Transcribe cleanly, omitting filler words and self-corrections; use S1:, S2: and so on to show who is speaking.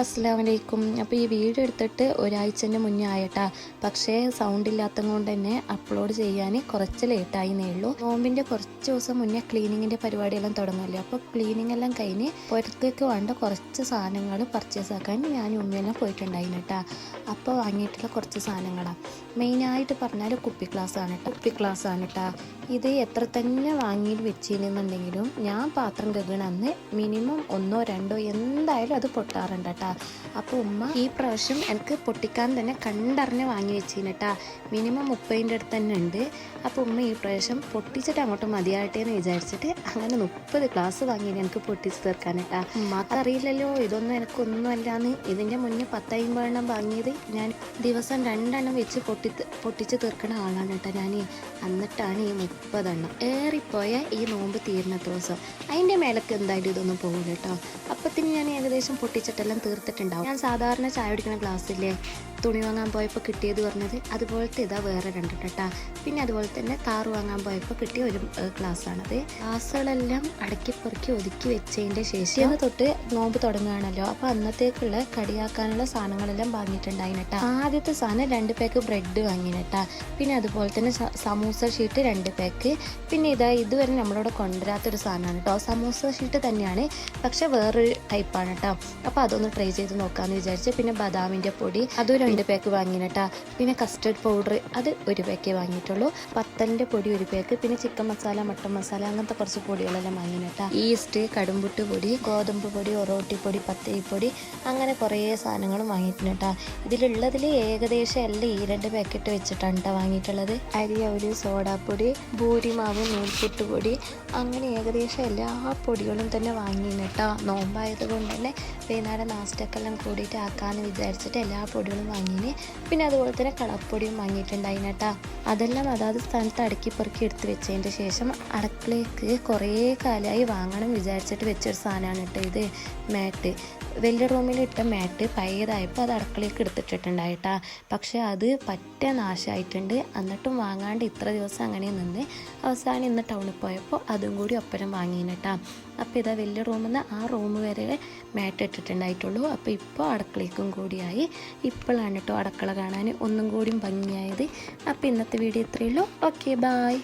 S1: അസ്സലാമലൈക്കും. അപ്പോൾ ഈ വീഡിയോ എടുത്തിട്ട് ഒരാഴ്ചൻ്റെ മുന്നേ ആയിട്ടാ, പക്ഷേ സൗണ്ട് ഇല്ലാത്തത് കൊണ്ട് തന്നെ അപ്ലോഡ് ചെയ്യാൻ കുറച്ച് ലേറ്റായിന്നേ ഉള്ളൂ. നോമ്പിൻ്റെ കുറച്ച് ദിവസം മുന്നേ ക്ലീനിങ്ങിൻ്റെ പരിപാടിയെല്ലാം തുടങ്ങുമല്ലോ. അപ്പോൾ ക്ലീനിങ് എല്ലാം കഴിഞ്ഞ് പുറത്തേക്ക് വേണ്ട കുറച്ച് സാധനങ്ങൾ പർച്ചേസ് ആക്കാൻ ഞാൻ ഉമ്മയെല്ലാം പോയിട്ടുണ്ടായിരുന്നു കേട്ടോ. അപ്പോൾ വാങ്ങിയിട്ടുള്ള കുറച്ച് സാധനങ്ങളാണ്. മെയിനായിട്ട് പറഞ്ഞാൽ കുപ്പി ഗ്ലാസ് ആണ് കേട്ടോ. ഇത് എത്ര തന്നെ വാങ്ങി വെച്ചിരുന്നുണ്ടെങ്കിലും ഞാൻ പാത്രം കഴുകണ അന്ന് മിനിമം 1 2 എന്തായാലും അത് പൊട്ടാറുണ്ട് കേട്ടോ. അപ്പോൾ ഉമ്മ ഈ പ്രാവശ്യം എനിക്ക് പൊട്ടിക്കാൻ തന്നെ കണ്ടറിഞ്ഞ് വാങ്ങി വെച്ചിരുന്നു കേട്ടോ. മിനിമം 30ൻ്റെ അടുത്ത് തന്നെ ഉണ്ട്. അപ്പോൾ ഉമ്മ ഈ പ്രാവശ്യം പൊട്ടിച്ചിട്ട് അങ്ങോട്ട് മതിയായിട്ടേ എന്ന് വിചാരിച്ചിട്ട് അങ്ങനെ 30 ഗ്ലാസ് വാങ്ങി എനിക്ക് പൊട്ടിച്ച് തീർക്കാൻ കേട്ടോ. ഉമ്മക്ക് അറിയില്ലല്ലോ ഇതൊന്നും എനിക്കൊന്നുമല്ലാന്ന്. ഇതിൻ്റെ മുന്നേ 10-50 എണ്ണം വാങ്ങിയത് ഞാൻ ദിവസം 2 എണ്ണം വെച്ച് പൊട്ടിച്ച് തീർക്കുന്ന ആളാണ് കേട്ടോ ഞാൻ. എന്നിട്ടാണ് ഈ 30 എണ്ണം ഏറിപ്പോയ ഈ നോമ്പ് തീരുന്ന ദിവസം. അതിൻ്റെ മേലൊക്കെ എന്തായാലും ഇതൊന്നും പോകില്ല കേട്ടോ. അപ്പത്തിന് ഞാൻ ഏകദേശം പൊട്ടിച്ചിട്ടെല്ലാം തീർത്തിട്ടുണ്ടാവും. ഞാൻ സാധാരണ ചായ കുടിക്കുന്ന ഗ്ലാസ്സില്ലേ തുണി വാങ്ങാൻ പോയപ്പോൾ കിട്ടിയത് പറഞ്ഞത്, അതുപോലത്തെ ഇതാ വേറെ 2 കേട്ടോ. പിന്നെ അതുപോലെ തന്നെ കാറ് വാങ്ങാൻ പോയപ്പോൾ കിട്ടിയ ഒരു ഗ്ലാസ്സാണത്. ഗ്ലാസ്സുകളെല്ലാം അടക്കി പെറുക്കി ഒതുക്കി വെച്ചതിൻ്റെ ശേഷം തൊട്ട് നോമ്പ് തുടങ്ങുകയാണല്ലോ. അപ്പോൾ അന്നത്തേക്കുള്ള കടിയാക്കാനുള്ള സാധനങ്ങളെല്ലാം വാങ്ങിയിട്ടുണ്ടായിരുന്നു കേട്ടോ. ആദ്യത്തെ സാധനം 2 പാക്ക് ബ്രെഡ് വാങ്ങിന് കേട്ടോ. പിന്നെ അതുപോലെ തന്നെ സമൂസ ഷീറ്റ് 2 പാക്ക്. പിന്നെ ഇതുവരെ നമ്മളോട് കൊണ്ടുവരാത്തൊരു സാധനമാണ് കേട്ടോ. സമൂസ ഷീറ്റ് തന്നെയാണ്, പക്ഷെ വേറൊരു ടൈപ്പാണ് കേട്ടോ. അപ്പോൾ അതൊന്ന് ട്രൈ ചെയ്ത് നോക്കാമെന്ന് വിചാരിച്ച്. പിന്നെ ബദാമിൻ്റെ പൊടി അതും 2 പാക്ക് വാങ്ങിന് കേട്ടോ. പിന്നെ കസ്റ്റർഡ് പൗഡർ അത് 1 പാക്കേ വാങ്ങിയിട്ടുള്ളൂ. പത്തലിൻ്റെ പൊടി 1 പാക്ക്. പിന്നെ ചിക്കൻ മസാല, മട്ടൻ മസാല അങ്ങനത്തെ കുറച്ച് പൊടികളെല്ലാം വാങ്ങിന് കേട്ടോ. ഈസ്റ്റ്, കടുംപുട്ട് പൊടി, ഗോതമ്പ് പൊടി, ഒറോട്ടിപ്പൊടി, പത്തിരിപ്പൊടി അങ്ങനെ കുറേ സാധനങ്ങളും വാങ്ങിയിട്ടുണ്ട് കേട്ടോ. ഇതിലുള്ളതിൽ ഏകദേശം എല്ലാം ഈ 2 പാക്കറ്റ് വെച്ചിട്ടാണ് കേട്ടോ വാങ്ങിയിട്ടുള്ളത്. അരി, അവല്, സോഡാപ്പൊടി, ഭൂരിമാവ്, നൂൽപുട്ട് പൊടി അങ്ങനെ ഏകദേശം എല്ലാ പൊടികളും തന്നെ വാങ്ങിയിരുന്നു കേട്ടോ. നോമ്പായത് കൊണ്ട് തന്നെ വൈകുന്നേരം നാസ്റ്റക്കെല്ലാം കൂടിയിട്ട് ആക്കാമെന്ന് വിചാരിച്ചിട്ട് എല്ലാ പൊടികളും വാങ്ങിന്. പിന്നെ അതുപോലെ തന്നെ കളർപ്പൊടിയും വാങ്ങിയിട്ടുണ്ടായിരുന്നു കേട്ടോ. അതെല്ലാം അതാത് സ്ഥാനത്ത് അടുക്കി പെറുക്കി എടുത്ത് വെച്ചതിൻ്റെ ശേഷം അടുക്കളയ്ക്ക് കുറേ കാലമായി വാങ്ങണം വിചാരിച്ചിട്ട് വെച്ചൊരു സാധനമാണ് കേട്ടോ ഇത്. മാറ്റ് വലിയ റൂമിലിട്ട മാറ്റ് പഴയതായപ്പോൾ അത് അടുക്കളയ്ക്ക് എടുത്തിട്ടുണ്ടായിട്ടാ. പക്ഷെ അത് പറ്റ നാശമായിട്ടുണ്ട്. എന്നിട്ടും വാങ്ങാണ്ട് ഇത്ര ദിവസം അങ്ങനെ നിന്ന് അവസാനം ഇന്ന് ടൗണിൽ പോയപ്പോൾ അതും കൂടി ഒപ്പരം വാങ്ങിന് കേട്ടോ. അപ്പോൾ ഇതാ വലിയ റൂമിൽ നിന്ന് ആ റൂം വരെ മാറ്റ് ഇട്ടിട്ടുണ്ടായിട്ടുള്ളൂ. അപ്പോൾ ഇപ്പോൾ അടുക്കളയ്ക്കും കൂടിയായി. ഇപ്പോഴാണ് കേട്ടോ അടുക്കള കാണാൻ ഒന്നും കൂടി ഭംഗിയായത്. അപ്പോൾ ഇന്നത്തെ വീഡിയോ ഇത്രയേ ഉള്ളൂ. Okay, bye.